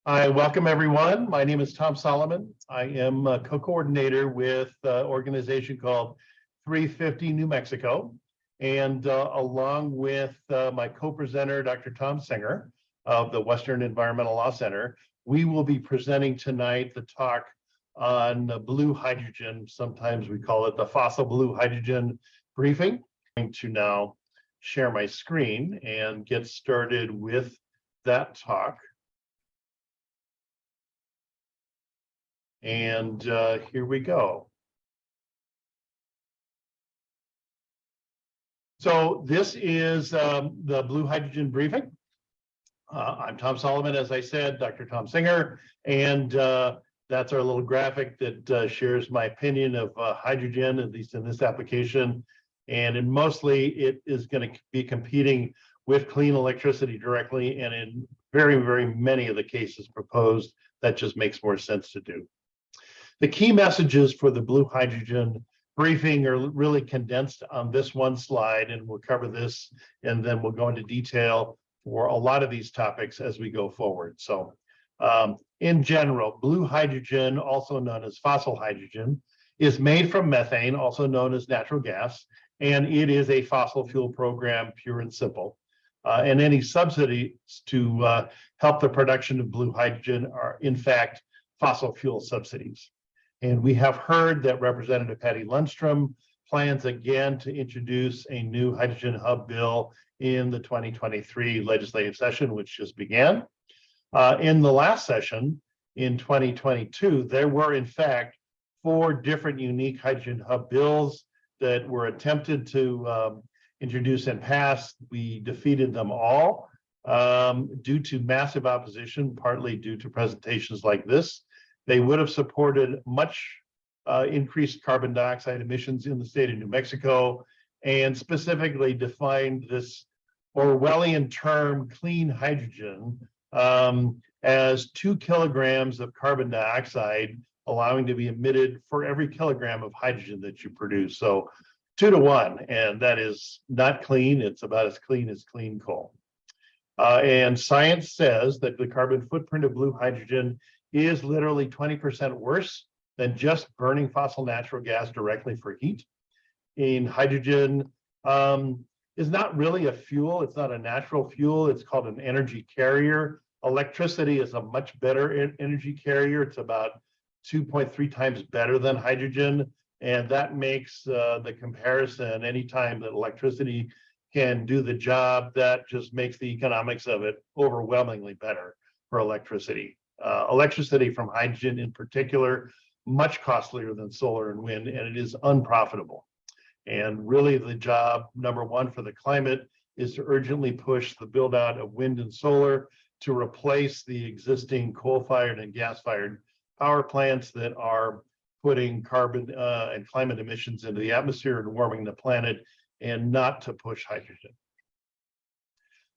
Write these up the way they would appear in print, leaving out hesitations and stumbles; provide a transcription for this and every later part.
I welcome everyone. My name is Tom Solomon. I am a co-coordinator with an organization called 350 New Mexico. And along with my co-presenter, Dr. Tom Singer of the Western Environmental Law Center, we will be presenting tonight the talk on blue hydrogen. Sometimes we call it the fossil blue hydrogen briefing. I'm going to now share my screen and get started with that talk. And here we go. So this is the Blue Hydrogen Briefing. I'm Tom Solomon, as I said, Dr. Tom Singer, and that's our little graphic that shares my opinion of hydrogen, at least in this application. And mostly it is going to be competing with clean electricity directly, and in very, very many of the cases proposed, that just makes more sense to do. The key messages for the blue hydrogen briefing are really condensed on this one slide, and we'll cover this, and then we'll go into detail for a lot of these topics as we go forward. So in general, blue hydrogen, also known as fossil hydrogen, is made from methane, also known as natural gas, and it is a fossil fuel program, pure and simple. And any subsidies to help the production of blue hydrogen are, in fact, fossil fuel subsidies. And we have heard that Representative Patty Lundstrom plans again to introduce a new hydrogen hub bill in the 2023 legislative session, which just began. In the last session in 2022, there were in fact 4 different unique hydrogen hub bills that were attempted to introduce and pass. We defeated them all due to massive opposition, partly due to presentations like this. They would have supported much increased carbon dioxide emissions in the state of New Mexico, and specifically defined this Orwellian term clean hydrogen as 2 kilograms of carbon dioxide allowing to be emitted for every kilogram of hydrogen that you produce. So 2 to 1, and that is not clean. It's about as clean coal. And science says that the carbon footprint of blue hydrogen is literally 20% worse than just burning fossil natural gas directly for heat. And hydrogen is not really a fuel. It's not a natural fuel. It's called an energy carrier. Electricity is a much better energy carrier. It's about 2.3 times better than hydrogen. And that makes the comparison, anytime that electricity can do the job, that just makes the economics of it overwhelmingly better for electricity. Electricity from hydrogen in particular, much costlier than solar and wind, and it is unprofitable. And really the job, number one, for the climate is to urgently push the build out of wind and solar to replace the existing coal-fired and gas-fired power plants that are putting carbon and climate emissions into the atmosphere and warming the planet, and not to push hydrogen.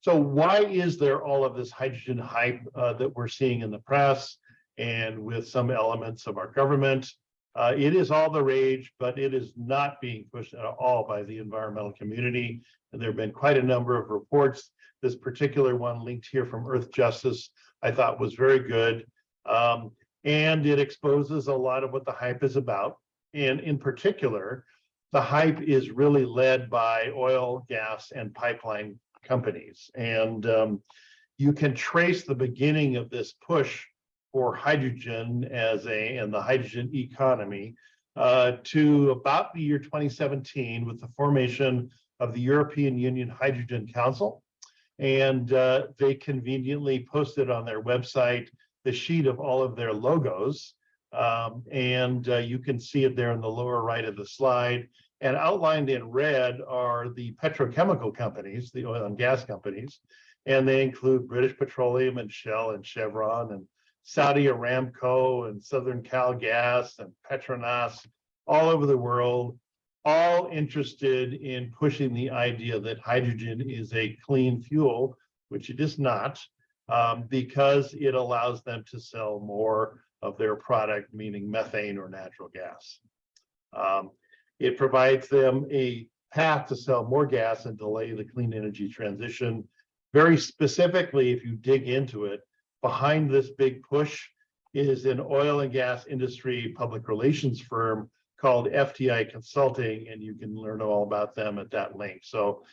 So why is there all of this hydrogen hype that we're seeing in the press and with some elements of our government? It is all the rage, but it is not being pushed at all by the environmental community. And there have been quite a number of reports. This particular one linked here from Earth Justice, I thought was very good. And it exposes a lot of what the hype is about. And in particular, the hype is really led by oil, gas, and pipeline companies. And you can trace the beginning of this push for hydrogen and the hydrogen economy to about the year 2017 with the formation of the European Union Hydrogen Council. And they conveniently posted on their website the sheet of all of their logos. You can see it there in the lower right of the slide. And outlined in red are the petrochemical companies, the oil and gas companies, and they include British Petroleum and Shell and Chevron and Saudi Aramco and Southern Cal Gas and Petronas, all over the world, all interested in pushing the idea that hydrogen is a clean fuel, which it is not, because it allows them to sell more of their product, meaning methane or natural gas. It provides them a path to sell more gas and delay the clean energy transition. Very specifically, if you dig into it, behind this big push is an oil and gas industry public relations firm called FTI Consulting, and you can learn all about them at that link. So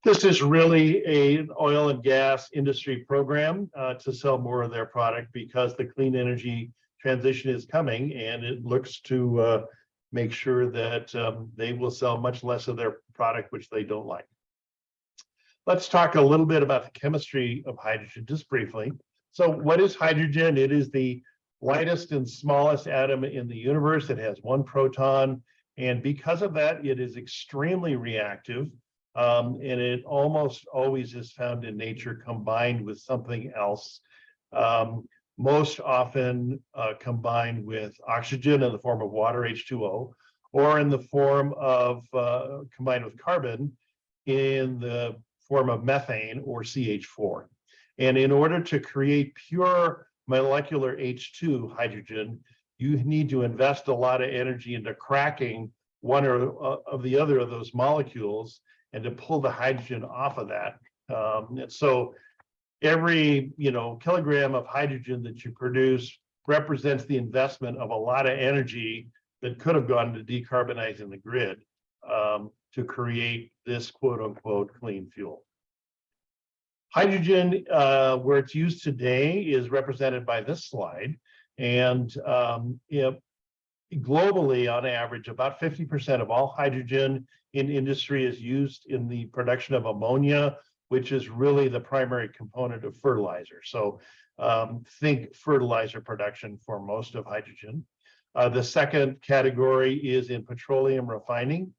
this is really an oil and gas industry program to sell more of their product because the clean energy transition is coming, and it looks to make sure that they will sell much less of their product, which they don't like. Let's talk a little bit about the chemistry of hydrogen, just briefly. So what is hydrogen? It is the lightest and smallest atom in the universe. It has one proton, and because of that, it is extremely reactive, and it almost always is found in nature combined with something else. Most often combined with oxygen in the form of water, H2O, or in the form of combined with carbon in the form of methane or CH4. And in order to create pure molecular H2 hydrogen, you need to invest a lot of energy into cracking one or of the other of those molecules and to pull the hydrogen off of that. And so every kilogram of hydrogen that you produce represents the investment of a lot of energy that could have gone to decarbonizing the grid to create this quote unquote clean fuel. Hydrogen, where it's used today, is represented by this slide. And globally, on average, about 50% of all hydrogen in industry is used in the production of ammonia, which is really the primary component of fertilizer. So think fertilizer production for most of hydrogen. The second category is in petroleum refining,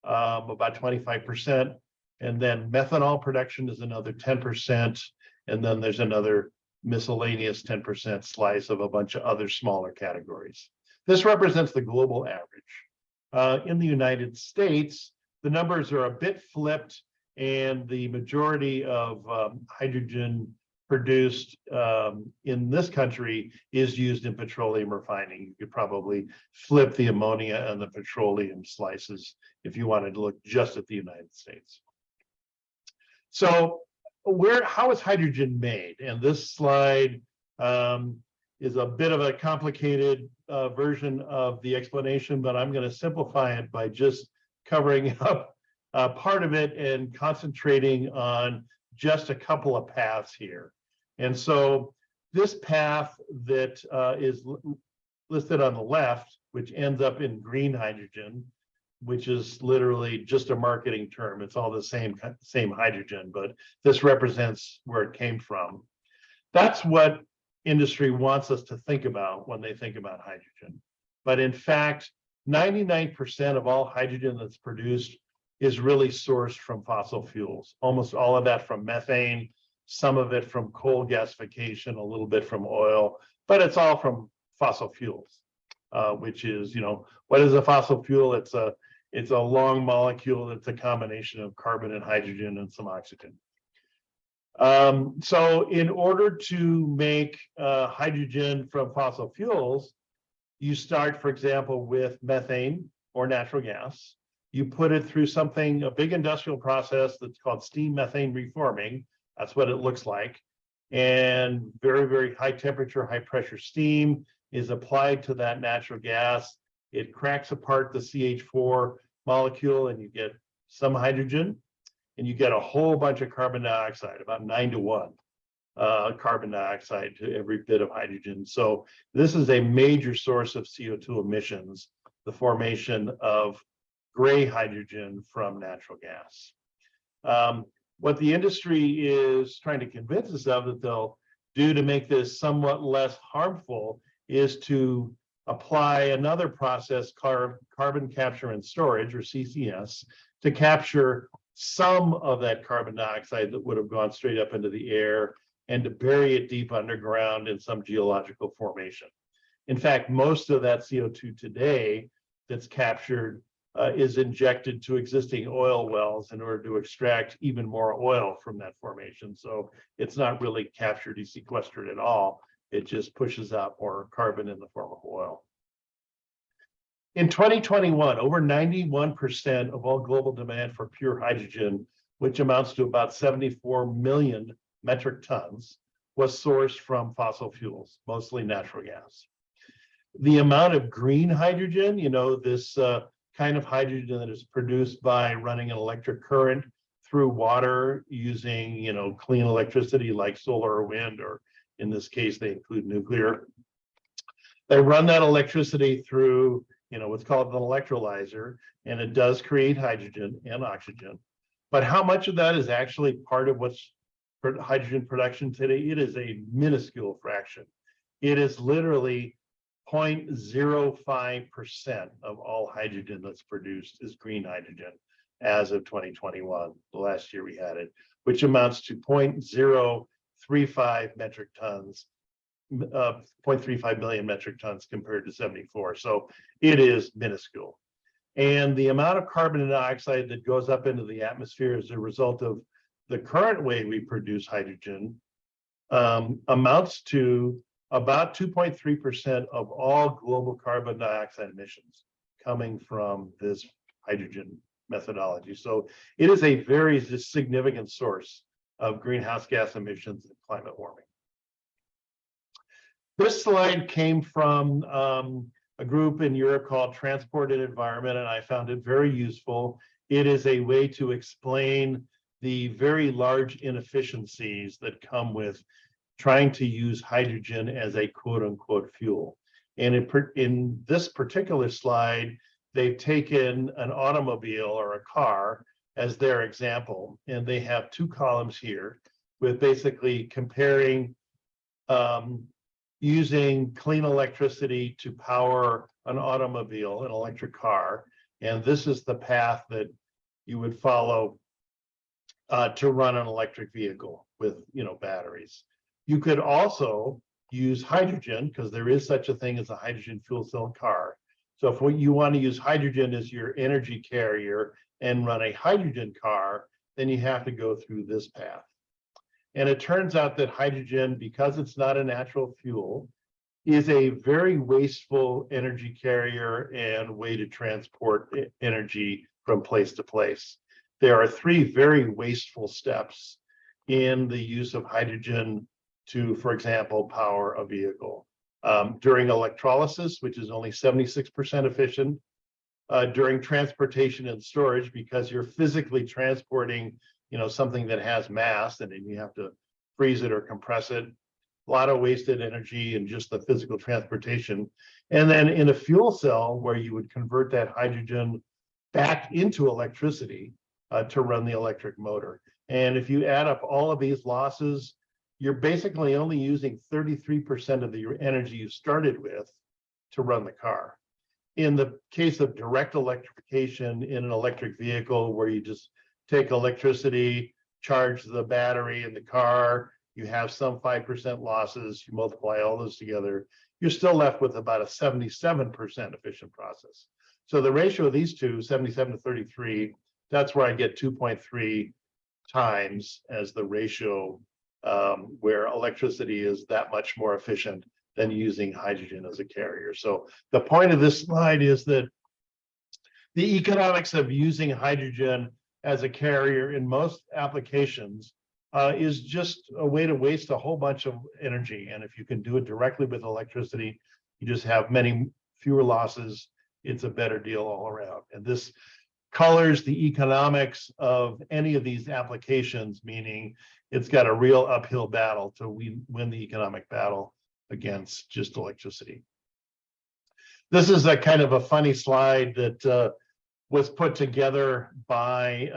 about 25%. And then methanol production is another 10%. And then there's another miscellaneous 10% slice of a bunch of other smaller categories. This represents the global average. In the United States, the numbers are a bit flipped, and the majority of hydrogen produced in this country is used in petroleum refining. You could probably flip the ammonia and the petroleum slices if you wanted to look just at the United States. So how is hydrogen made? And this slide is a bit of a complicated version of the explanation, but I'm going to simplify it by just covering up part of it and concentrating on just a couple of paths here. And so this path that is listed on the left, which ends up in green hydrogen, which is literally just a marketing term. It's all the same hydrogen, but this represents where it came from. That's what industry wants us to think about when they think about hydrogen. But in fact, 99% of all hydrogen that's produced is really sourced from fossil fuels. Almost all of that from methane, some of it from coal gasification, a little bit from oil, but it's all from fossil fuels, which is, what is a fossil fuel? It's a long molecule that's a combination of carbon and hydrogen and some oxygen. So in order to make hydrogen from fossil fuels, you start, for example, with methane or natural gas. You put it through a big industrial process that's called steam methane reforming. That's what it looks like. And very, very high temperature, high pressure steam is applied to that natural gas. It cracks apart the CH4 molecule and you get some hydrogen, and you get a whole bunch of carbon dioxide, about 9-to-1 carbon dioxide to every bit of hydrogen. So this is a major source of CO2 emissions, the formation of gray hydrogen from natural gas. What the industry is trying to convince us of that they'll do to make this somewhat less harmful is to apply another process, carbon capture and storage, or CCS, to capture some of that carbon dioxide that would have gone straight up into the air and to bury it deep underground in some geological formation. In fact, most of that CO2 today that's captured is injected to existing oil wells in order to extract even more oil from that formation. So it's not really captured or sequestered at all. It just pushes out more carbon in the form of oil. In 2021, over 91% of all global demand for pure hydrogen, which amounts to about 74 million metric tons, was sourced from fossil fuels, mostly natural gas. The amount of green hydrogen, this kind of hydrogen that is produced by running an electric current through water using, clean electricity like solar or wind, or in this case, they include nuclear. They run that electricity through, what's called an electrolyzer, and it does create hydrogen and oxygen. But how much of that is actually part of what's hydrogen production today? It is a minuscule fraction. It is literally 0.05% of all hydrogen that's produced is green hydrogen as of 2021, the last year we had it, which amounts to 0.035 metric tons, 0.35 million metric tons compared to 74. So it is minuscule. And the amount of carbon dioxide that goes up into the atmosphere as a result of the current way we produce hydrogen amounts to about 2.3% of all global carbon dioxide emissions coming from this hydrogen methodology. So it is a very significant source of greenhouse gas emissions and climate warming. This slide came from a group in Europe called Transport and Environment, and I found it very useful. It is a way to explain the very large inefficiencies that come with trying to use hydrogen as a quote unquote fuel. And in this particular slide, they've taken an automobile or a car as their example, and they have two columns here with basically comparing using clean electricity to power an automobile, an electric car. And this is the path that you would follow to run an electric vehicle with, batteries. You could also use hydrogen, because there is such a thing as a hydrogen fuel cell car. So if you want to use hydrogen as your energy carrier and run a hydrogen car, then you have to go through this path. And it turns out that hydrogen, because it's not a natural fuel, is a very wasteful energy carrier and way to transport energy from place to place. There are three very wasteful steps in the use of hydrogen to, for example, power a vehicle. During electrolysis, which is only 76% efficient, during transportation and storage, because you're physically transporting, something that has mass, and then you have to freeze it or compress it. A lot of wasted energy in just the physical transportation. And then in a fuel cell, where you would convert that hydrogen back into electricity to run the electric motor. And if you add up all of these losses, you're basically only using 33% of your energy you started with to run the car. In the case of direct electrification in an electric vehicle, where you just take electricity, charge the battery in the car, you have some 5% losses, you multiply all those together, you're still left with about a 77% efficient process. So the ratio of these two, 77 to 33, that's where I get 2.3 times as the ratio where electricity is that much more efficient than using hydrogen as a carrier. So the point of this slide is that the economics of using hydrogen as a carrier in most applications is just a way to waste a whole bunch of energy. And if you can do it directly with electricity, you just have many fewer losses. It's a better deal all around. And this colors the economics of any of these applications, meaning it's got a real uphill battle to win the economic battle against just electricity. This is a kind of a funny slide that was put together by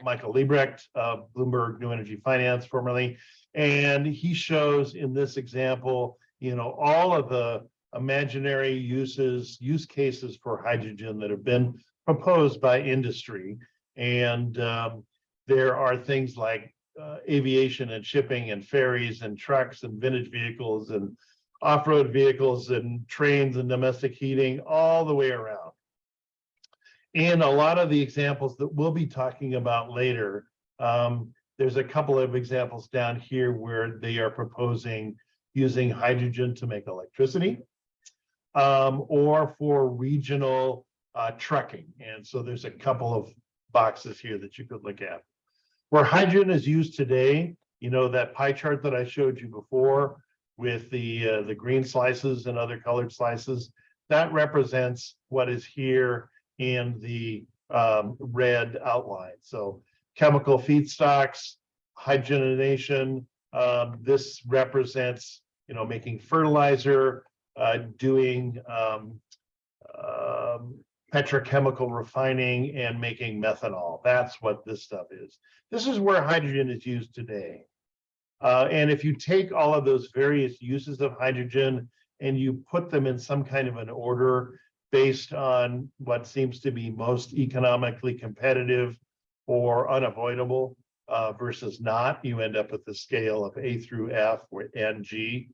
Michael Liebrecht of Bloomberg New Energy Finance formerly. And he shows in this example, all of the imaginary use cases for hydrogen that have been proposed by industry. And there are things like aviation and shipping and ferries and trucks and vintage vehicles and off-road vehicles and trains and domestic heating, all the way around. And a lot of the examples that we'll be talking about later, there's a couple of examples down here where they are proposing using hydrogen to make electricity, or for regional trucking. And so there's a couple of boxes here that you could look at. Where hydrogen is used today You know, that pie chart that I showed you before with the green slices and other colored slices, that represents what is here in the red outline. So chemical feedstocks, hydrogenation, this represents, you know, making fertilizer, doing petrochemical refining and making methanol. That's what this stuff is. This is where hydrogen is used today. And if you take all of those various uses of hydrogen and you put them in some kind of an order based on what seems to be most economically competitive or unavoidable versus not, you end up with the scale of A through F and G.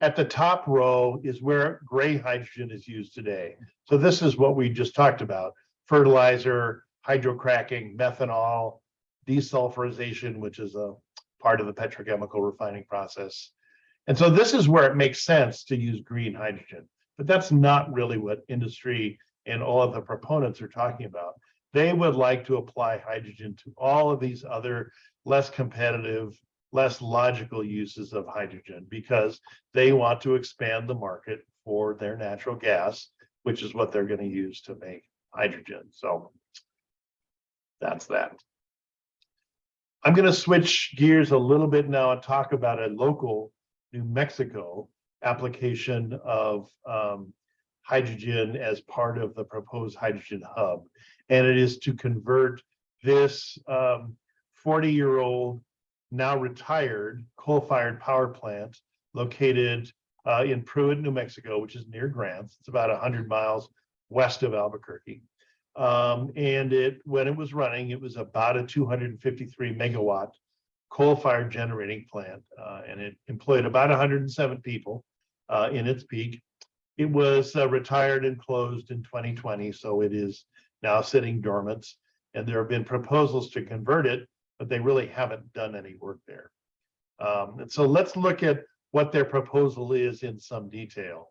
At the top row is where gray hydrogen is used today. So this is what we just talked about: fertilizer, hydrocracking, methanol, desulfurization, which is a part of the petrochemical refining process. And so this is where it makes sense to use green hydrogen, but that's not really what industry and all of the proponents are talking about. They would like to apply hydrogen to all of these other less competitive, less logical uses of hydrogen, because they want to expand the market for their natural gas, which is what they're going to use to make hydrogen. So that's that. I'm going to switch gears a little bit now and talk about a local New Mexico application of hydrogen as part of the proposed hydrogen hub. And it is to convert this 40-year-old, now retired coal-fired power plant located in Pruitt, New Mexico, which is near Grants. It's about 100 miles west of Albuquerque. And when it was running, it was about a 253 megawatt coal-fired generating plant, and it employed about 107 people in its peak. It was retired and closed in 2020, so it is now sitting dormant. And there have been proposals to convert it, but they really haven't done any work there. And so let's look at what their proposal is in some detail.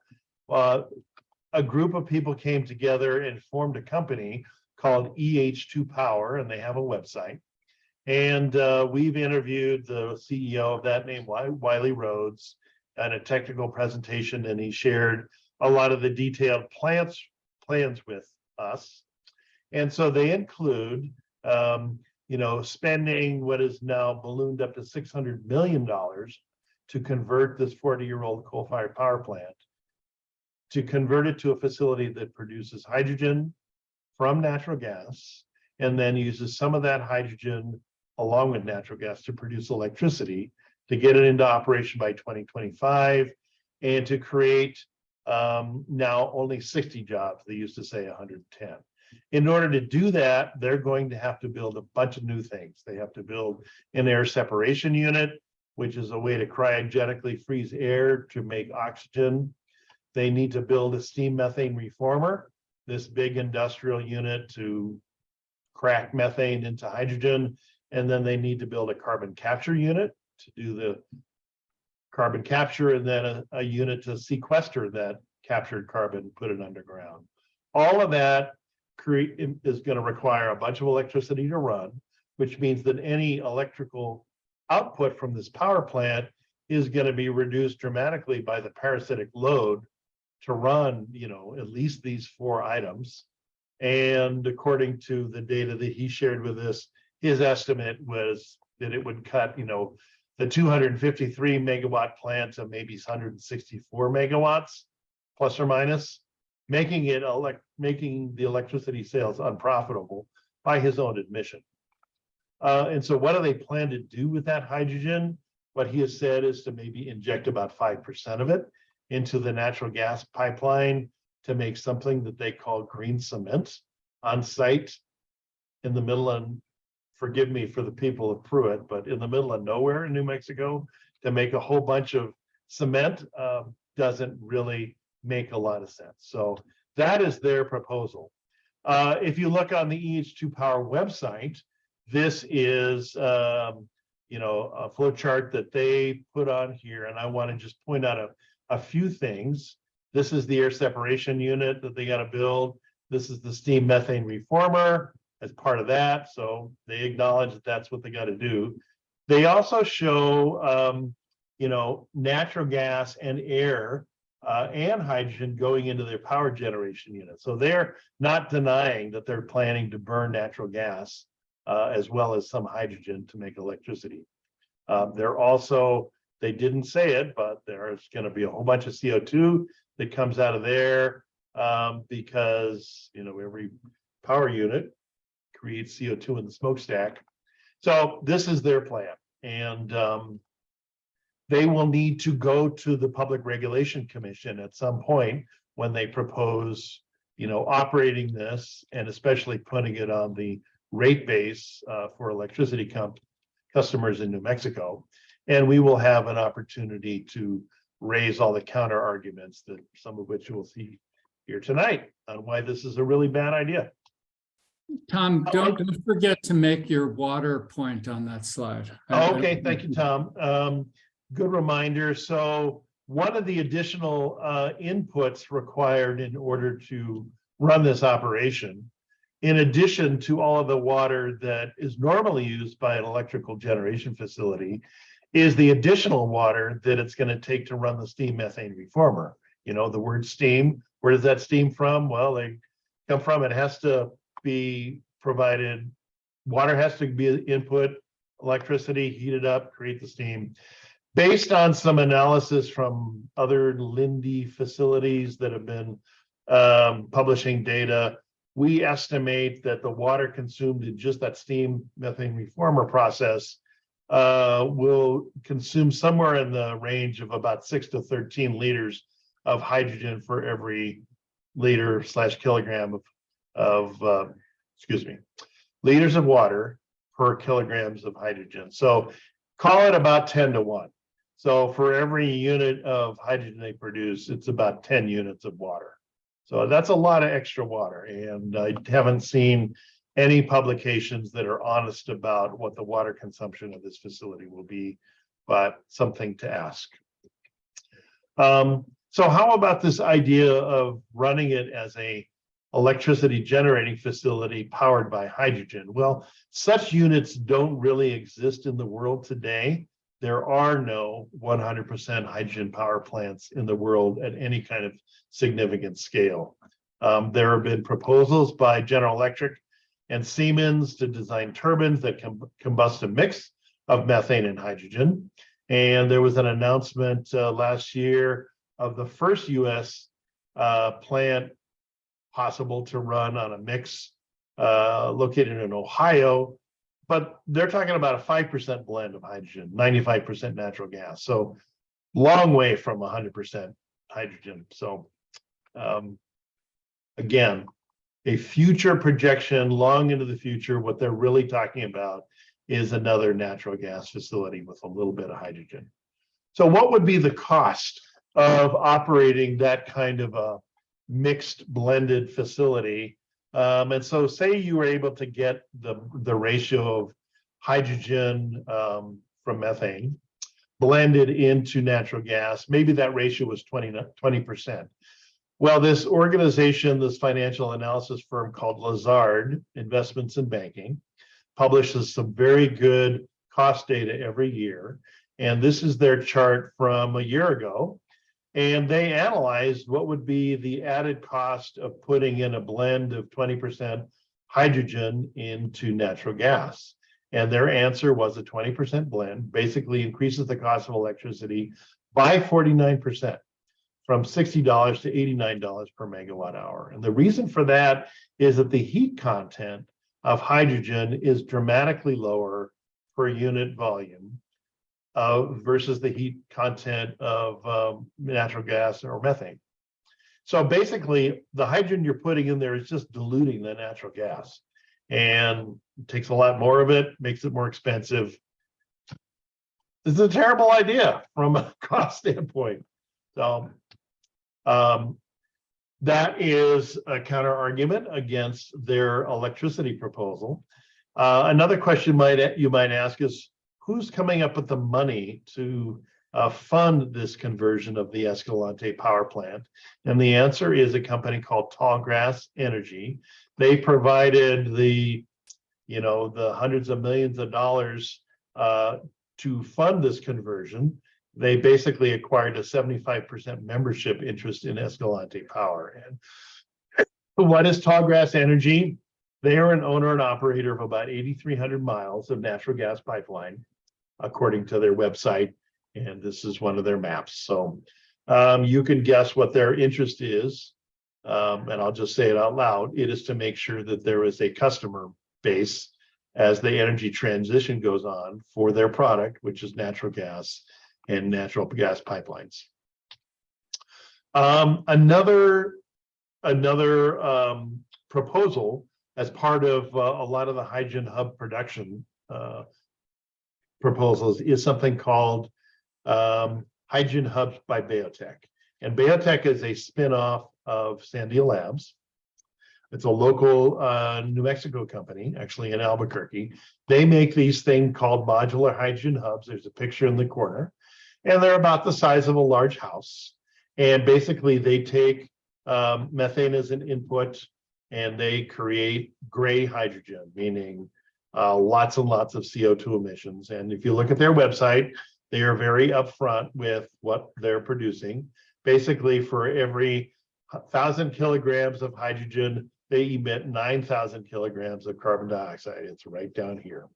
A group of people came together and formed a company called EH2 Power, and they have a website. And we've interviewed the CEO of that, named Wiley Rhodes, in a technical presentation, and he shared a lot of the detailed plans with us. And so they include, spending what is now ballooned up to $600 million to convert this 40-year-old coal-fired power plant, to convert it to a facility that produces hydrogen from natural gas, and then uses some of that hydrogen along with natural gas to produce electricity, to get it into operation by 2025, and to create now only 60 jobs. They used to say 110. In order to do that, they're going to have to build a bunch of new things. They have to build an air separation unit, which is a way to cryogenically freeze air to make oxygen. They need to build a steam methane reformer, this big industrial unit to crack methane into hydrogen. And then they need to build a carbon capture unit to do the carbon capture, and then a unit to sequester that captured carbon, put it underground. All of that is going to require a bunch of electricity to run, which means that any electrical output from this power plant is going to be reduced dramatically by the parasitic load to run, at least these 4 items. And according to the data that he shared with us, his estimate was that it would cut, the 253 megawatt plant to maybe 164 megawatts, plus or minus, making the electricity sales unprofitable by his own admission. And so what do they plan to do with that hydrogen? What he has said is to maybe inject about 5% of it into the natural gas pipeline to make something that they call green cement on site in the middle of, forgive me for the people of Pruitt, but in the middle of nowhere in New Mexico, to make a whole bunch of cement doesn't really make a lot of sense. So that is their proposal. If you look on the EH2 Power website, this is a flow chart that they put on here, and I want to just point out a few things. This is the air separation unit that they got to build. This is the steam methane reformer as part of that. So they acknowledge that that's what they got to do. They also show, natural gas and air and hydrogen going into their power generation unit. So they're not denying that they're planning to burn natural gas as well as some hydrogen to make electricity. They didn't say it, but there's going to be a whole bunch of CO2 that comes out of there because, every power unit creates CO2 in the smokestack. So this is their plan. And they will need to go to the Public Regulation Commission at some point when they propose, operating this and especially putting it on the rate base for electricity customers in New Mexico. And we will have an opportunity to raise all the counter arguments that some of which you will see here tonight on why this is a really bad idea. Tom, don't forget to make your water point on that slide. Okay, thank you, Tom. Good reminder. So one of the additional inputs required in order to run this operation, in addition to all of the water that is normally used by an electrical generation facility, is the additional water that it's going to take to run the steam methane reformer. The word steam, where does that steam from? Well, they come from, it has to be provided, water has to be input, electricity, heat it up, create the steam. Based on some analysis from other Lindy facilities that have been publishing data, we estimate that the water consumed in just that steam methane reformer process will consume somewhere in the range of about 6 to 13 liters of hydrogen for every liter/kilogram of liters of water per kilograms of hydrogen. So call it about 10 to 1. So for every unit of hydrogen they produce, it's about 10 units of water. So that's a lot of extra water. And I haven't seen any publications that are honest about what the water consumption of this facility will be, but something to ask. So how about this idea of running it as a electricity generating facility powered by hydrogen? Well, such units don't really exist in the world today. There are no 100% hydrogen power plants in the world at any kind of significant scale. There have been proposals by General Electric and Siemens to design turbines that can combust a mix of methane and hydrogen. And there was an announcement last year of the first US plant possible to run on a mix located in Ohio, but they're talking about a 5% blend of hydrogen, 95% natural gas. So long way from 100% hydrogen. So again, a future projection long into the future, what they're really talking about is another natural gas facility with a little bit of hydrogen. So what would be the cost of operating that kind of a mixed blended facility? And so say you were able to get the ratio of hydrogen from methane blended into natural gas, maybe that ratio was 20%. Well, this organization, this financial analysis firm called Lazard Investments and Banking, publishes some very good cost data every year. And this is their chart from a year ago. And they analyzed what would be the added cost of putting in a blend of 20% hydrogen into natural gas. And their answer was a 20% blend basically increases the cost of electricity by 49%, from $60 to $89 per megawatt hour. And the reason for that is that the heat content of hydrogen is dramatically lower per unit volume versus the heat content of natural gas or methane. So basically, the hydrogen you're putting in there is just diluting the natural gas, and it takes a lot more of it, makes it more expensive. This is a terrible idea from a cost standpoint. So that is a counter argument against their electricity proposal. Another question you might ask is, who's coming up with the money to fund this conversion of the Escalante power plant? And the answer is a company called Tallgrass Energy. They provided the hundreds of millions of dollars to fund this conversion, they basically acquired a 75% membership interest in Escalante Power. And what is Tallgrass Energy? They are an owner and operator of about 8,300 miles of natural gas pipeline, according to their website. And this is one of their maps. So you can guess what their interest is. And I'll just say it out loud. It is to make sure that there is a customer base as the energy transition goes on for their product, which is natural gas and natural gas pipelines. Another proposal as part of a lot of the hydrogen hub production proposals is something called Hydrogen Hubs by Biotech. And Biotech is a spinoff of Sandia Labs. It's a local New Mexico company, actually in Albuquerque. They make these things called modular hydrogen hubs. There's a picture in the corner. And they're about the size of a large house. And basically they take methane as an input and they create gray hydrogen, meaning lots and lots of CO2 emissions. And if you look at their website, they are very upfront with what they're producing. Basically, for every 1,000 kilograms of hydrogen, they emit 9,000 kilograms of carbon dioxide. It's right down here.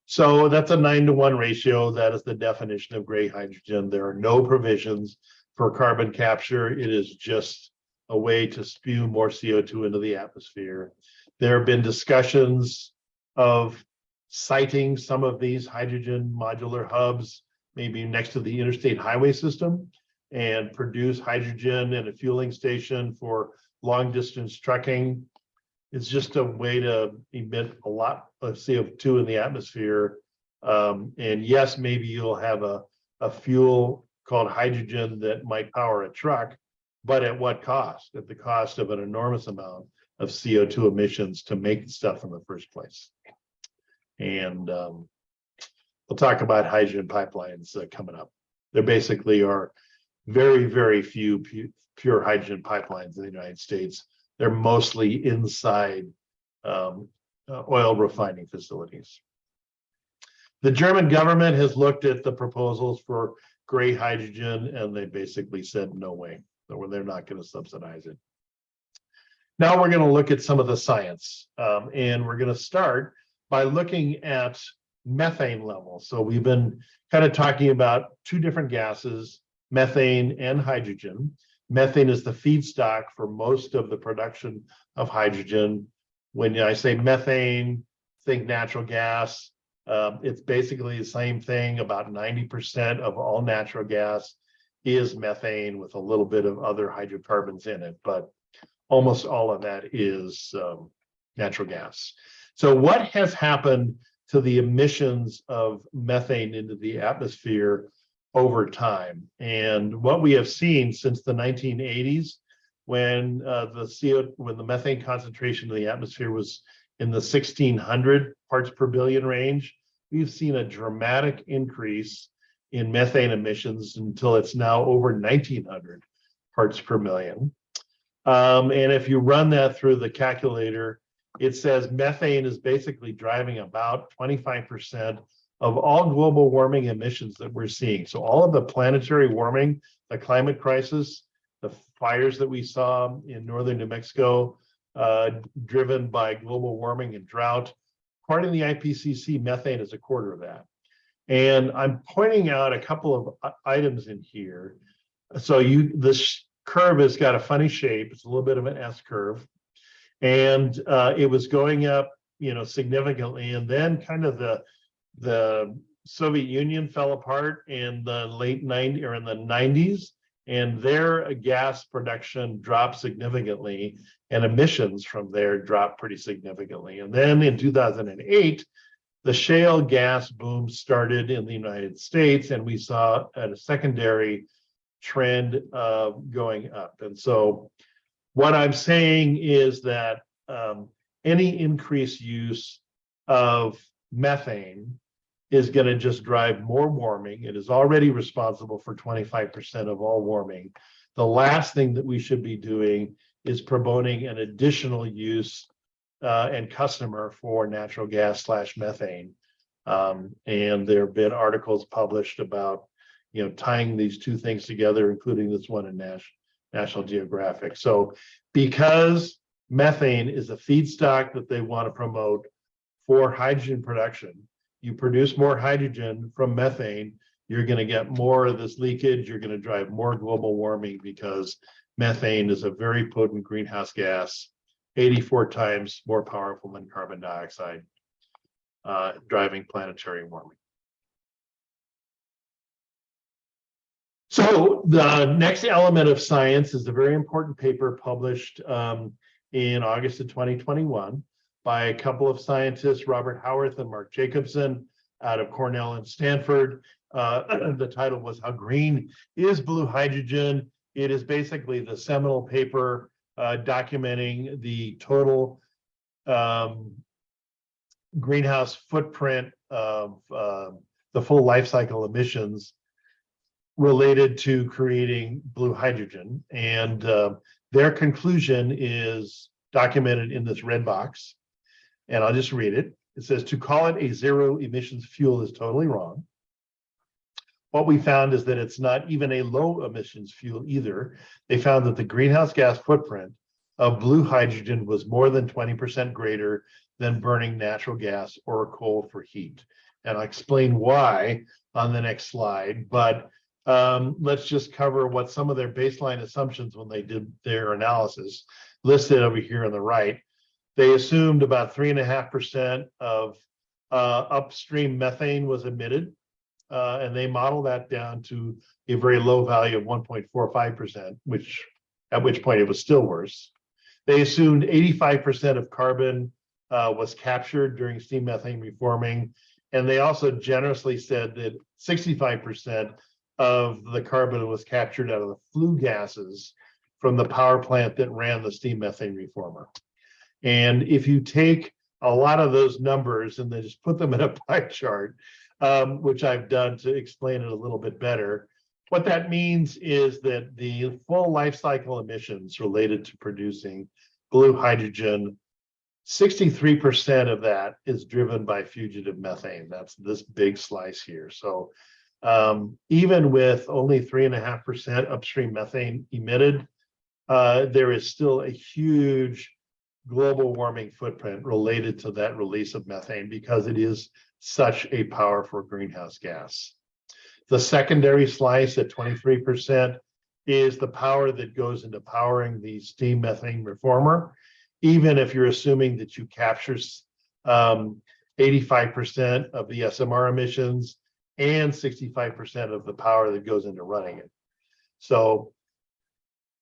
So that's a 9-to-1 ratio. That is the definition of gray hydrogen. There are no provisions for carbon capture. It is just a way to spew more CO2 into the atmosphere. There have been discussions of siting some of these hydrogen modular hubs, maybe next to the interstate highway system, and produce hydrogen in a fueling station for long distance trucking. It's just a way to emit a lot of CO2 in the atmosphere. And yes, maybe you'll have a fuel called hydrogen that might power a truck, but at what cost? At the cost of an enormous amount of CO2 emissions to make the stuff in the first place. And we'll talk about hydrogen pipelines coming up. There basically are very, very few pure hydrogen pipelines in the United States. They're mostly inside oil refining facilities. The German government has looked at the proposals for gray hydrogen, and they basically said, no way, they're not going to subsidize it. Now we're going to look at some of the science, and we're going to start by looking at methane levels. So we've been kind of talking about two different gases, methane and hydrogen. Methane is the feedstock for most of the production of hydrogen. When I say methane, think natural gas. It's basically the same thing. About 90% of all natural gas is methane with a little bit of other hydrocarbons in it, but almost all of that is natural gas. So what has happened to the emissions of methane into the atmosphere over time? And what we have seen since the 1980s, when the methane concentration in the atmosphere was in the 1,600 parts per billion range, we've seen a dramatic increase in methane emissions until it's now over 1,900 parts per million. And if you run that through the calculator, it says methane is basically driving about 25% of all global warming emissions that we're seeing. So all of the planetary warming, the climate crisis, the fires that we saw in northern New Mexico, driven by global warming and drought, according to the IPCC, methane is a quarter of that. And I'm pointing out a couple of items in here. So this curve has got a funny shape. It's a little bit of an S curve. And it was going up, significantly. And then kind of the Soviet Union fell apart in the late 90s or in the 90s, and their gas production dropped significantly, and emissions from there dropped pretty significantly. And then in 2008, the shale gas boom started in the United States, and we saw a secondary trend going up. And so what I'm saying is that any increased use of methane is going to just drive more warming. It is already responsible for 25% of all warming. The last thing that we should be doing is promoting an additional use and customer for natural gas / methane. And there have been articles published about, tying these two things together, including this one in National Geographic. So because methane is a feedstock that they want to promote for hydrogen production, you produce more hydrogen from methane, you're going to get more of this leakage, you're going to drive more global warming because methane is a very potent greenhouse gas, 84 times more powerful than carbon dioxide, driving planetary warming. So the next element of science is a very important paper published in August of 2021 by a couple of scientists, Robert Howarth and Mark Jacobson, out of Cornell and Stanford. The title was "How Green is Blue Hydrogen?" It is basically the seminal paper documenting the total greenhouse footprint of the full life cycle emissions related to creating blue hydrogen. And their conclusion is documented in this red box. And I'll just read it. It says, to call it a zero emissions fuel is totally wrong. What we found is that it's not even a low emissions fuel either. They found that the greenhouse gas footprint of blue hydrogen was more than 20% greater than burning natural gas or coal for heat. And I'll explain why on the next slide, but let's just cover what some of their baseline assumptions when they did their analysis listed over here on the right. They assumed about 3.5% of upstream methane was emitted, and they modeled that down to a very low value of 1.45%, at which point it was still worse. They assumed 85% of carbon was captured during steam methane reforming, and they also generously said that 65% of the carbon was captured out of the flue gases from the power plant that ran the steam methane reformer. And if you take a lot of those numbers and then just put them in a pie chart, which I've done to explain it a little bit better, what that means is that the full life cycle emissions related to producing blue hydrogen, 63% of that is driven by fugitive methane. That's this big slice here. So even with only 3.5% upstream methane emitted, there is still a huge global warming footprint related to that release of methane because it is such a powerful greenhouse gas. The secondary slice at 23% is the power that goes into powering the steam methane reformer, even if you're assuming that you capture 85% of the SMR emissions and 65% of the power that goes into running it. So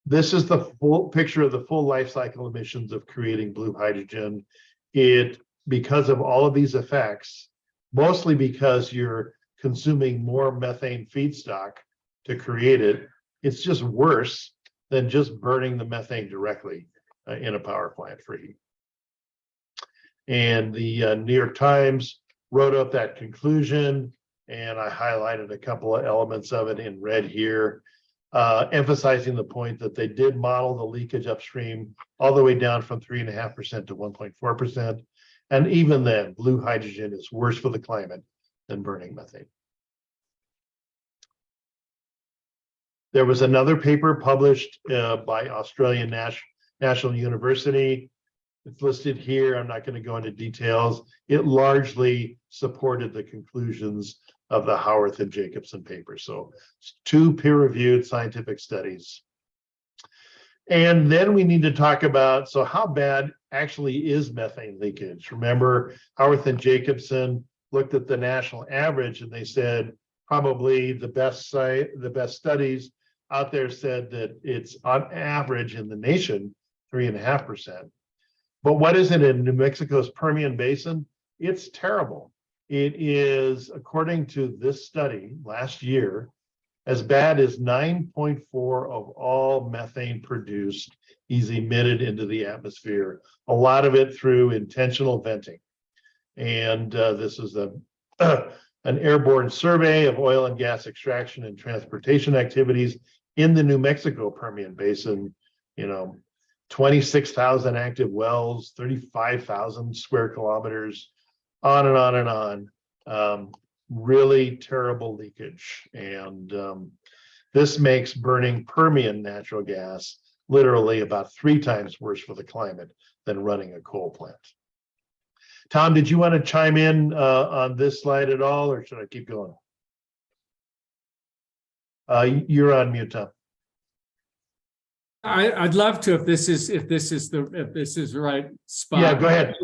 this is the full picture of the full life cycle emissions of creating blue hydrogen. Because of all of these effects, mostly because you're consuming more methane feedstock to create it, it's just worse than just burning the methane directly in a power plant for heat. And the New York Times wrote up that conclusion, and I highlighted a couple of elements of it in red here, emphasizing the point that they did model the leakage upstream all the way down from 3.5% to 1.4%. And even then, blue hydrogen is worse for the climate than burning methane. There was another paper published by Australian National University. It's listed here. I'm not going to go into details. It largely supported the conclusions of the Howarth and Jacobson paper. So 2 peer-reviewed scientific studies. And then we need to talk about, so how bad actually is methane leakage? Remember, Howarth and Jacobson looked at the national average and they said probably the best studies out there said that it's on average in the nation 3.5%. But what is it in New Mexico's Permian Basin? It's terrible. It is, according to this study last year, as bad as 9.4 of all methane produced is emitted into the atmosphere, a lot of it through intentional venting. And this is an airborne survey of oil and gas extraction and transportation activities in the New Mexico Permian Basin, 26,000 active wells, 35,000 square kilometers, on and on and on. Really terrible leakage. And this makes burning Permian natural gas literally about 3 times worse for the climate than running a coal plant. Tom, did you want to chime in on this slide at all, or should I keep going? You're on mute, Tom. I'd love to if this is the right spot. Yeah, go ahead.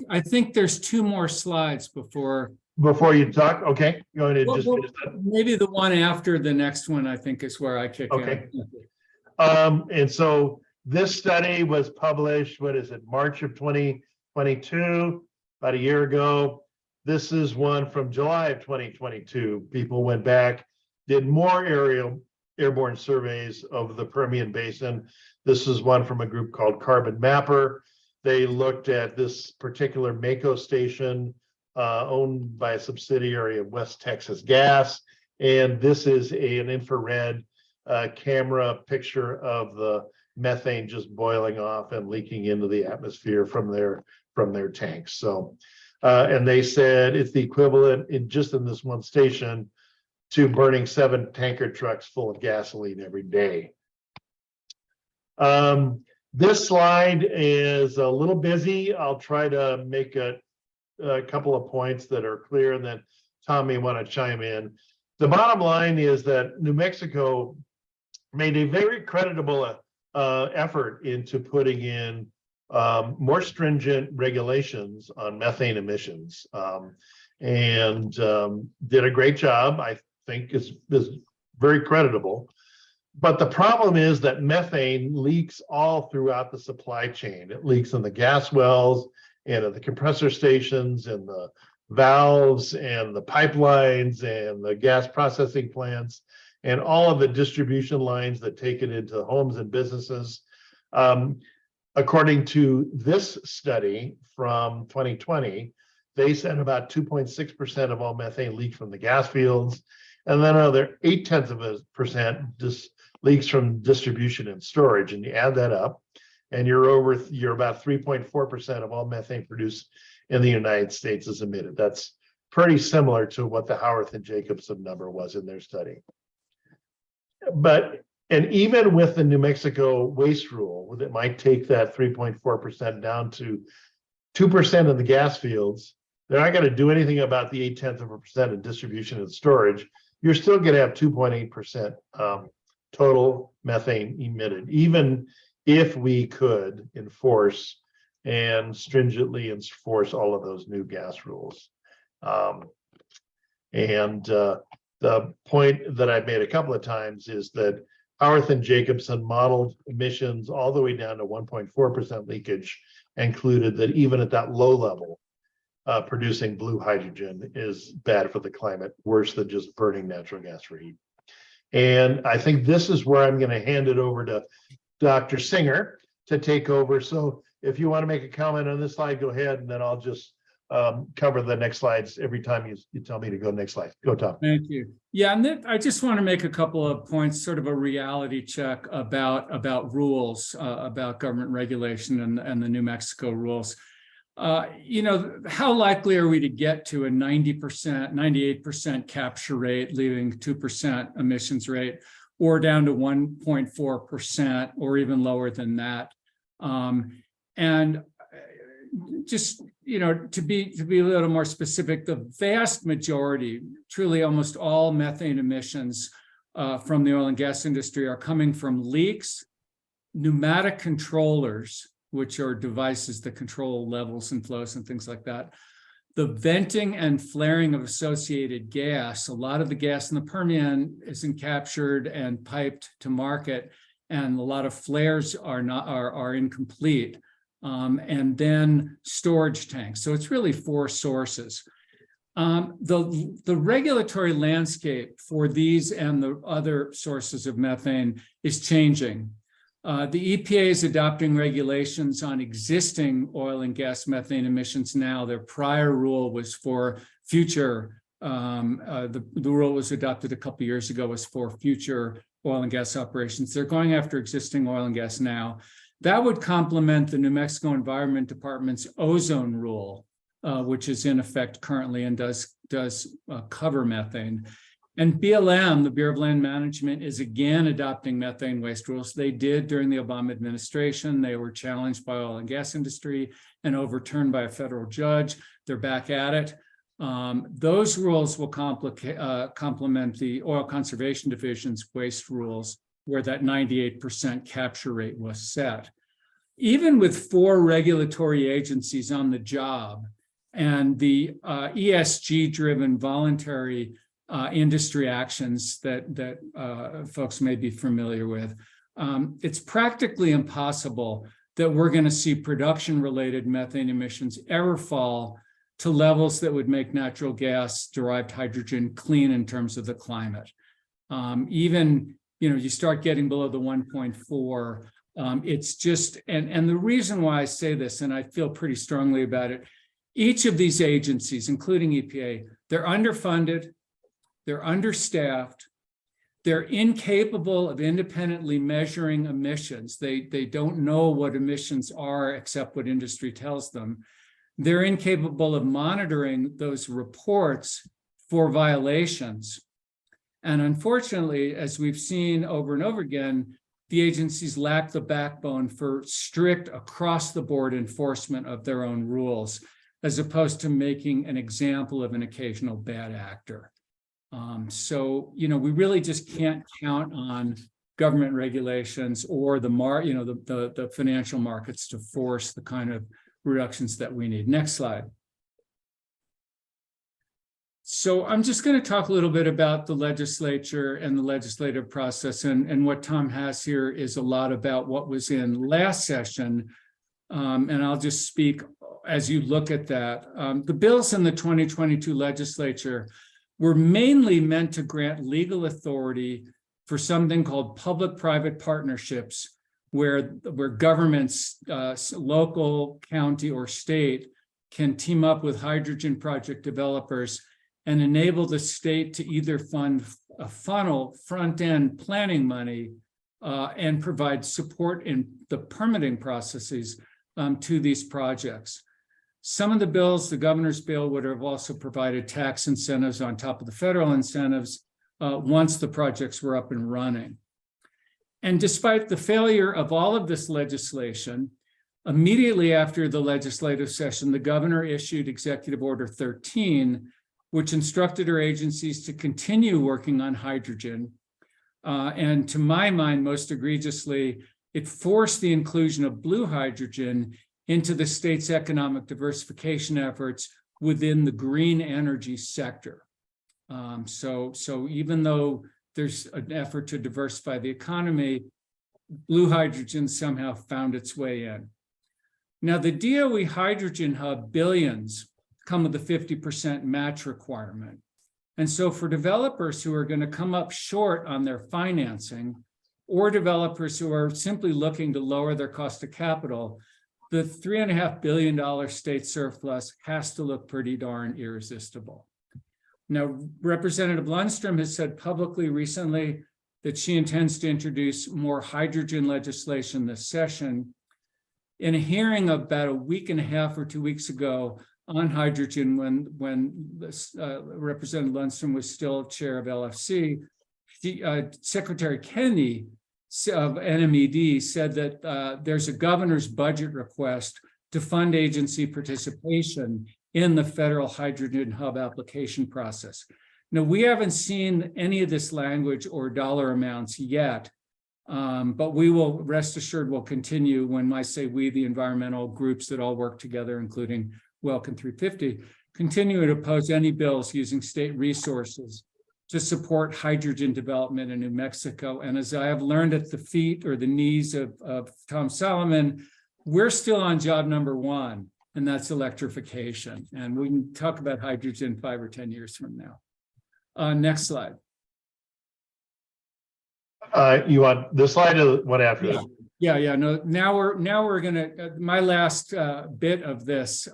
I think there's 2 more slides before you talk. Okay, go ahead and just finish that. maybe the one after the next one, I think, is where I kick Okay. in. And so this study was published, what is it, March of 2022, about a year ago. This is one from July of 2022. People went back, did more airborne surveys of the Permian Basin. This is one from a group called Carbon Mapper. They looked at this particular Mako station owned by a subsidiary of West Texas Gas. And this is an infrared camera picture of the methane just boiling off and leaking into the atmosphere from their tanks. So, and they said it's the equivalent in this one station to burning 7 tanker trucks full of gasoline every day. This slide is a little busy. I'll try to make a couple of points that are clear, and then Tom may want to chime in. The bottom line is that New Mexico made a very creditable effort into putting in more stringent regulations on methane emissions, and did a great job. I think is very creditable. But the problem is that methane leaks all throughout the supply chain. It leaks in the gas wells and at the compressor stations and the valves and the pipelines and the gas processing plants and all of the distribution lines that take it into homes and businesses. According to this study from 2020, they said about 2.6% of all methane leaks from the gas fields, and then another 0.8% just leaks from distribution and storage. And you add that up, and you're about 3.4% of all methane produced in the United States is emitted. That's pretty similar to what the Howarth and Jacobson number was in their study. And even with the New Mexico waste rule, that might take that 3.4% down to 2% of the gas fields, they're not going to do anything about the 0.8% in distribution and storage. You're still going to have 2.8% total methane emitted, even if we could enforce and stringently enforce all of those new gas rules. The point that I've made a couple of times is that Howarth and Jacobson modeled emissions all the way down to 1.4% leakage, and concluded that even at that low level, producing blue hydrogen is bad for the climate, worse than just burning natural gas for heat. And I think this is where I'm going to hand it over to Dr. Singer to take over. So if you want to make a comment on this slide, go ahead, and then I'll just cover the next slides every time you tell me to go next slide. Go, Tom. Thank you. Yeah, and then I just want to make a couple of points, sort of a reality check about rules, about government regulation and the New Mexico rules. How likely are we to get to a 90%, 98% capture rate, leaving 2% emissions rate, or down to 1.4%, or even lower than that? And just, to be a little more specific, the vast majority, truly almost all methane emissions from the oil and gas industry are coming from leaks, pneumatic controllers, which are devices that control levels and flows and things like that, the venting and flaring of associated gas. A lot of the gas in the Permian isn't captured and piped to market, and a lot of flares are incomplete. And then storage tanks. So it's really 4 sources. The regulatory landscape for these and the other sources of methane is changing. The EPA is adopting regulations on existing oil and gas methane emissions now. Their prior rule was for future, the rule was adopted a couple of years ago, was for future oil and gas operations. They're going after existing oil and gas now. That would complement the New Mexico Environment Department's ozone rule, which is in effect currently and does cover methane. And BLM, the Bureau of Land Management, is again adopting methane waste rules. They did during the Obama administration. They were challenged by oil and gas industry and overturned by a federal judge. They're back at it. Those rules will complement the Oil Conservation Division's waste rules, where that 98% capture rate was set. Even with 4 regulatory agencies on the job and the ESG-driven voluntary industry actions that folks may be familiar with, it's practically impossible that we're going to see production-related methane emissions ever fall to levels that would make natural gas-derived hydrogen clean in terms of the climate. Even, you start getting below the 1.4, it's just, and the reason why I say this, and I feel pretty strongly about it, each of these agencies, including EPA, they're underfunded, they're understaffed, they're incapable of independently measuring emissions. They don't know what emissions are except what industry tells them. They're incapable of monitoring those reports for violations. And unfortunately, as we've seen over and over again, the agencies lack the backbone for strict across-the-board enforcement of their own rules, as opposed to making an example of an occasional bad actor. So, we really just can't count on government regulations or the financial markets to force the kind of reductions that we need. Next slide. So I'm just going to talk a little bit about the legislature and the legislative process, and what Tom has here is a lot about what was in last session, and I'll just speak as you look at that. The bills in the 2022 legislature were mainly meant to grant legal authority for something called public-private partnerships, where governments, local, county, or state, can team up with hydrogen project developers and enable the state to either fund a front-end planning money and provide support in the permitting processes to these projects. Some of the bills, the governor's bill, would have also provided tax incentives on top of the federal incentives once the projects were up and running. And despite the failure of all of this legislation, immediately after the legislative session, the governor issued Executive Order 13, which instructed her agencies to continue working on hydrogen. And to my mind, most egregiously, it forced the inclusion of blue hydrogen into the state's economic diversification efforts within the green energy sector. So even though there's an effort to diversify the economy, blue hydrogen somehow found its way in. Now, the DOE Hydrogen Hub billions come with a 50% match requirement. And so for developers who are going to come up short on their financing, or developers who are simply looking to lower their cost of capital, the $3.5 billion state surplus has to look pretty darn irresistible. Now, Representative Lundstrom has said publicly recently that she intends to introduce more hydrogen legislation this session. In a hearing about a week and a half or 2 weeks ago on hydrogen, when Representative Lundstrom was still chair of LFC, Secretary Kennedy of NMED said that there's a governor's budget request to fund agency participation in the federal hydrogen hub application process. Now, we haven't seen any of this language or dollar amounts yet, but we will, rest assured, will continue. When I say we, the environmental groups that all work together, including Welcome 350, continue to oppose any bills using state resources to support hydrogen development in New Mexico. And as I have learned at the feet or the knees of Tom Solomon, we're still on job number one, and that's electrification. And we can talk about hydrogen 5 or 10 years from now. Next slide. You want the slide or one after that? Yeah. No. Now we're gonna. My last bit of this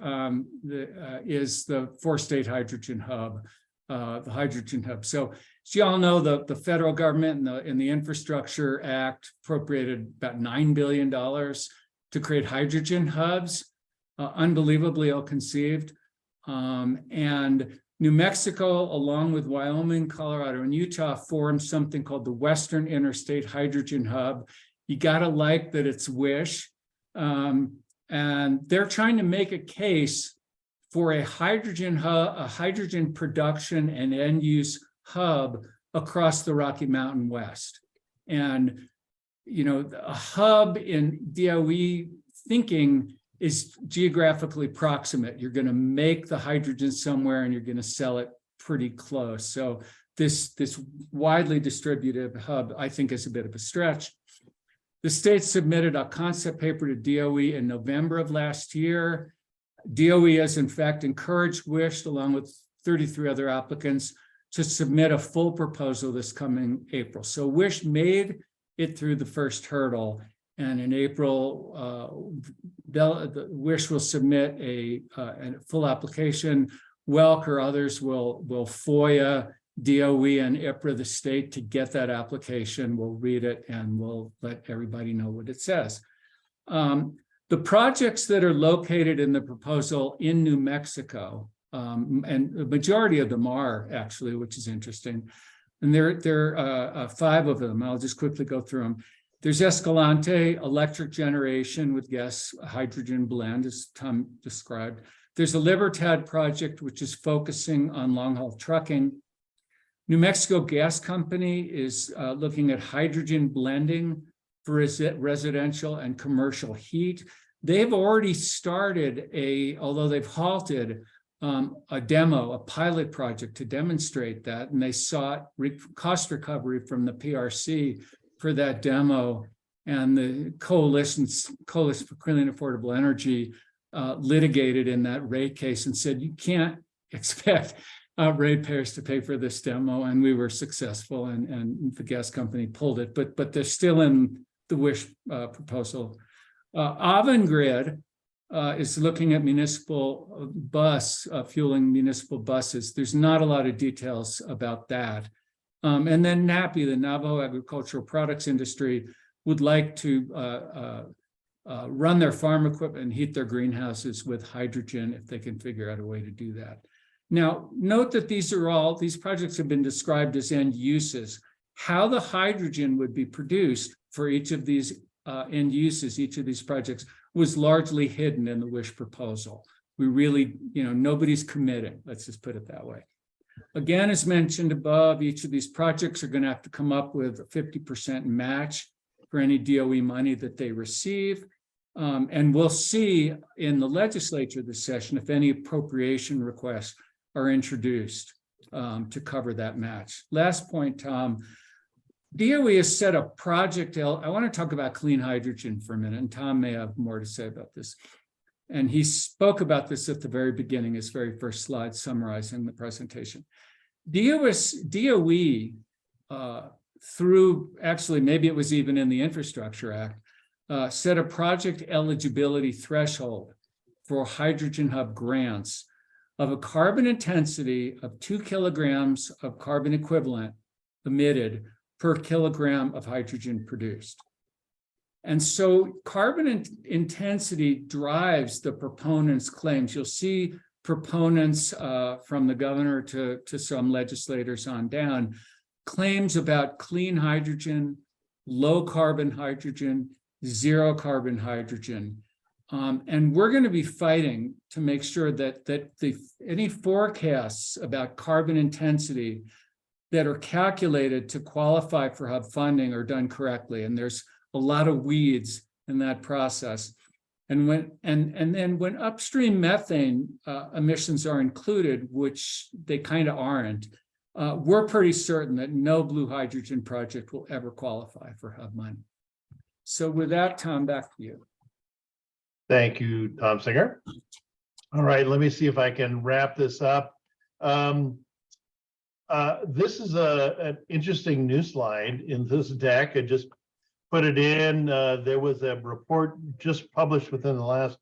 is the 4-state hydrogen hub, the hydrogen hub. So as you all know, the federal government in the Infrastructure Act appropriated about $9 billion to create hydrogen hubs. Unbelievably ill-conceived. And New Mexico, along with Wyoming, Colorado, and Utah, formed something called the Western Interstate Hydrogen Hub. You gotta like that it's WISH. And they're trying to make a case for a hydrogen hub, a hydrogen production and end-use hub across the Rocky Mountain West. And, you know, a hub in DOE thinking is geographically proximate. You're going to make the hydrogen somewhere and you're going to sell it pretty close. So this widely distributed hub, I think, is a bit of a stretch. The state submitted a concept paper to DOE in November of last year. DOE has in fact encouraged WISH, along with 33 other applicants, to submit a full proposal this coming April. So WISH made it through the first hurdle, and in April, WISH will submit a full application. WELC or others will FOIA DOE and IPRA, the state, to get that application. We'll read it and we'll let everybody know what it says. The projects that are located in the proposal in New Mexico, and the majority of them are actually, which is interesting. And there are 5 of them. I'll just quickly go through them. There's Escalante, electric generation with gas hydrogen blend, as Tom described. There's a Libertad project, which is focusing on long-haul trucking. New Mexico Gas Company is looking at hydrogen blending for residential and commercial heat. They've already started although they've halted, a demo, a pilot project to demonstrate that, and they sought cost recovery from the PRC for that demo. And the Coalition for Clean and Affordable Energy litigated in that rate case and said, you can't expect ratepayers to pay for this demo, and we were successful, and the gas company pulled it, but they're still in the WISH proposal. Avangrid is looking at municipal fueling municipal buses. There's not a lot of details about that. And then NAPI, the Navajo Agricultural Products Industry, would like to run their farm equipment and heat their greenhouses with hydrogen if they can figure out a way to do that. Now, note that these projects have been described as end uses. How the hydrogen would be produced for each of these end uses, each of these projects, was largely hidden in the WISH proposal. We really, nobody's committing, let's just put it that way. Again, as mentioned above, each of these projects are going to have to come up with a 50% match for any DOE money that they receive. And we'll see in the legislature this session if any appropriation requests are introduced to cover that match. Last point, Tom. DOE has set a project. I want to talk about clean hydrogen for a minute, and Tom may have more to say about this. And he spoke about this at the very beginning, his very first slide summarizing the presentation. DOE, through, actually, maybe it was even in the Infrastructure Act, set a project eligibility threshold for hydrogen hub grants of a carbon intensity of 2 kilograms of carbon equivalent emitted per kilogram of hydrogen produced. And so carbon intensity drives the proponents' claims. You'll see proponents from the governor to some legislators on down, claims about clean hydrogen, low carbon hydrogen, zero carbon hydrogen. And we're going to be fighting to make sure that any forecasts about carbon intensity that are calculated to qualify for hub funding are done correctly. And there's a lot of weeds in that process. And then when upstream methane emissions are included, which they kind of aren't, we're pretty certain that no blue hydrogen project will ever qualify for hub money. So with that, Tom, back to you. Thank you, Tom Singer. All right, let me see if I can wrap this up. This is an interesting new slide in this deck. I just put it in. There was a report just published within the last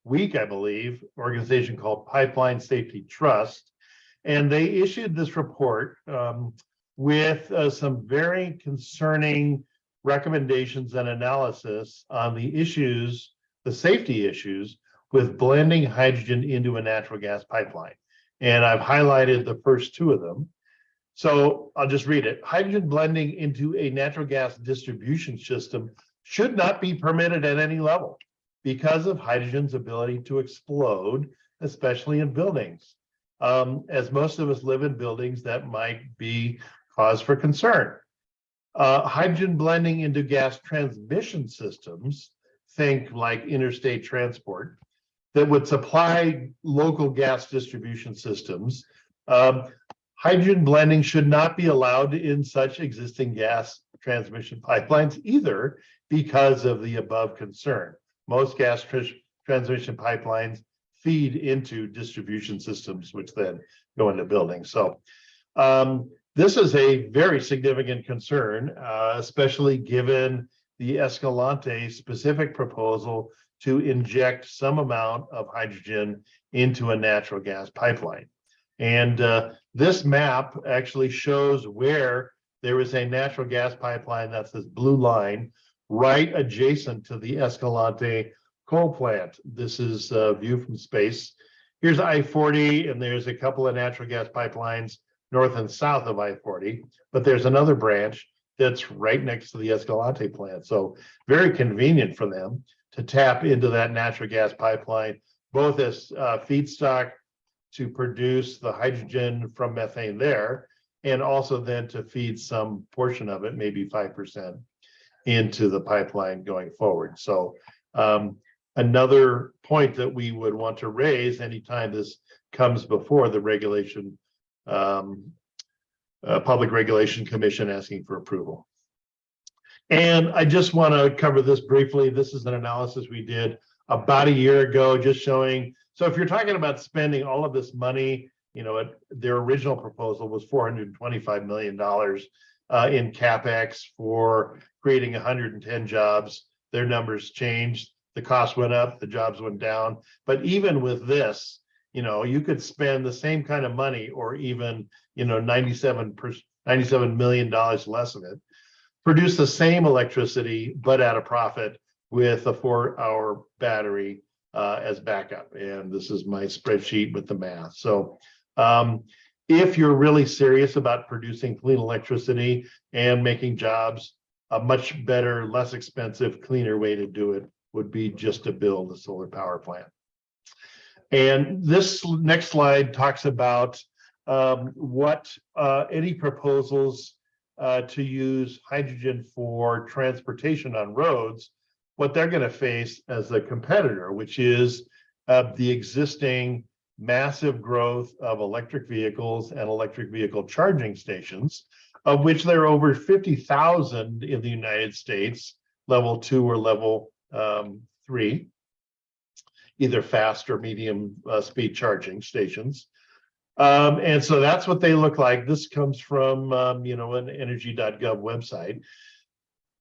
week, I believe, organization called Pipeline Safety Trust. And they issued this report with some very concerning recommendations and analysis on the issues, the safety issues with blending hydrogen into a natural gas pipeline. And I've highlighted the first two of them. So I'll just read it. Hydrogen blending into a natural gas distribution system should not be permitted at any level because of hydrogen's ability to explode, especially in buildings. As most of us live in buildings, that might be cause for concern. Hydrogen blending into gas transmission systems, think like interstate transport, that would supply local gas distribution systems. Hydrogen blending should not be allowed in such existing gas transmission pipelines either because of the above concern. Most gas transmission pipelines feed into distribution systems, which then go into buildings. So this is a very significant concern, especially given the Escalante specific proposal to inject some amount of hydrogen into a natural gas pipeline. And this map actually shows where there is a natural gas pipeline, that's this blue line, right adjacent to the Escalante coal plant. This is a view from space. Here's I-40, and there's a couple of natural gas pipelines north and south of I-40, but there's another branch that's right next to the Escalante plant. So very convenient for them to tap into that natural gas pipeline, both as feedstock to produce the hydrogen from methane there, and also then to feed some portion of it, maybe 5%, into the pipeline going forward. So another point that we would want to raise anytime this comes before the regulation, Public Regulation Commission asking for approval. And I just want to cover this briefly. This is an analysis we did about a year ago, just showing. So if you're talking about spending all of this money, you know, their original proposal was $425 million in CapEx for creating 110 jobs. Their numbers changed. The cost went up, the jobs went down. But even with this, you know, you could spend the same kind of money, or even, you know, $97 million less of it, produce the same electricity, but at a profit with a 4-hour battery as backup. And this is my spreadsheet with the math. So if you're really serious about producing clean electricity and making jobs, a much better, less expensive, cleaner way to do it would be just to build a solar power plant. And this next slide talks about what any proposals to use hydrogen for transportation on roads, what they're going to face as a competitor, which is the existing massive growth of electric vehicles and electric vehicle charging stations, of which there are over 50,000 in the United States, level 2 or level 3, either fast or medium speed charging stations. And so that's what they look like. This comes from, you know, an energy.gov website.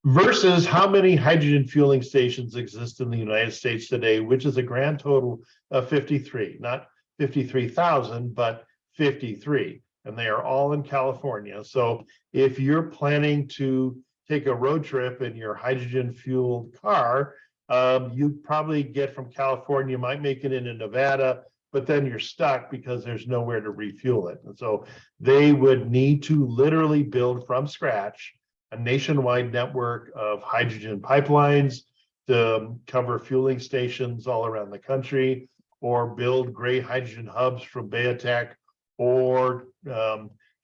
Versus how many hydrogen fueling stations exist in the United States today, which is a grand total of 53, not 53,000, but 53. And they are all in California. So if you're planning to take a road trip in your hydrogen fueled car, you probably get from California, you might make it into Nevada, but then you're stuck because there's nowhere to refuel it. And so they would need to literally build from scratch a nationwide network of hydrogen pipelines to cover fueling stations all around the country, or build gray hydrogen hubs from Bayotech, or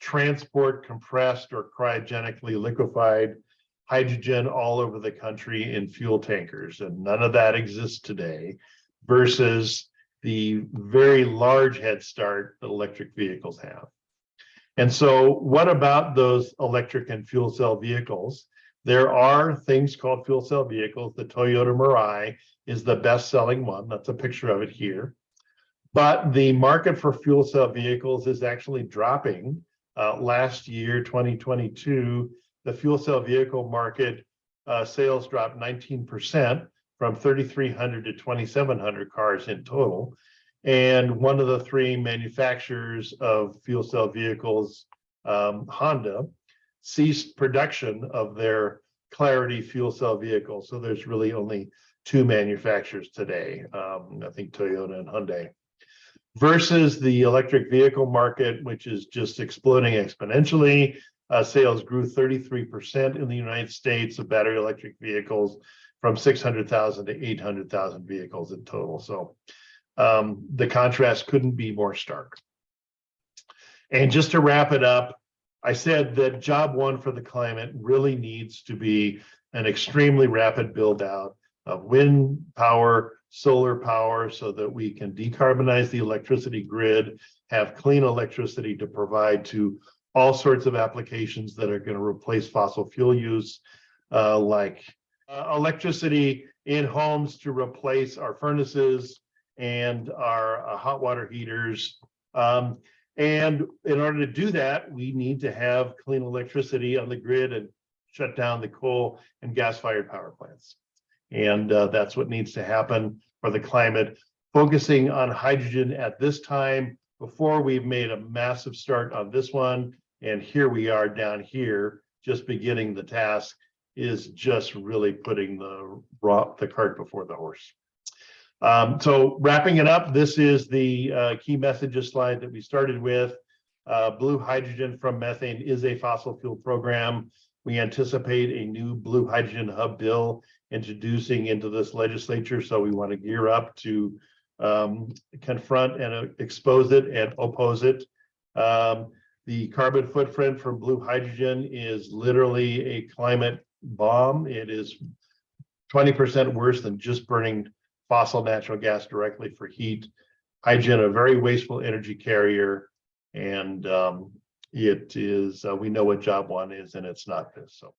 transport compressed or cryogenically liquefied hydrogen all over the country in fuel tankers. And none of that exists today, versus the very large head start that electric vehicles have. And so what about those electric and fuel cell vehicles? There are things called fuel cell vehicles. The Toyota Mirai is the best-selling one. That's a picture of it here. But the market for fuel cell vehicles is actually dropping. Last year, 2022, the fuel cell vehicle market sales dropped 19%, from 3,300 to 2,700 cars in total. And one of the three manufacturers of fuel cell vehicles, Honda, ceased production of their Clarity fuel cell vehicle. So there's really only two manufacturers today. I think Toyota and Hyundai. Versus the electric vehicle market, which is just exploding exponentially. Sales grew 33% in the United States of battery electric vehicles, from 600,000 to 800,000 vehicles in total. So the contrast couldn't be more stark. And just to wrap it up, I said that job one for the climate really needs to be an extremely rapid build out of wind power, solar power, so that we can decarbonize the electricity grid, have clean electricity to provide to all sorts of applications that are going to replace fossil fuel use, like electricity in homes to replace our furnaces and our hot water heaters. And in order to do that, we need to have clean electricity on the grid and shut down the coal and gas-fired power plants. And that's what needs to happen for the climate. Focusing on hydrogen at this time, before we've made a massive start on this one, and here we are down here, just beginning the task, is just really putting the cart before the horse. So wrapping it up, this is the key messages slide that we started with. Blue hydrogen from methane is a fossil fuel program. We anticipate a new blue hydrogen hub bill introducing into this legislature. So we want to gear up to confront and expose it and oppose it. The carbon footprint from blue hydrogen is literally a climate bomb. It is 20% worse than just burning fossil natural gas directly for heat. Hydrogen, a very wasteful energy carrier, and it is, we know what job one is, and it's not this. So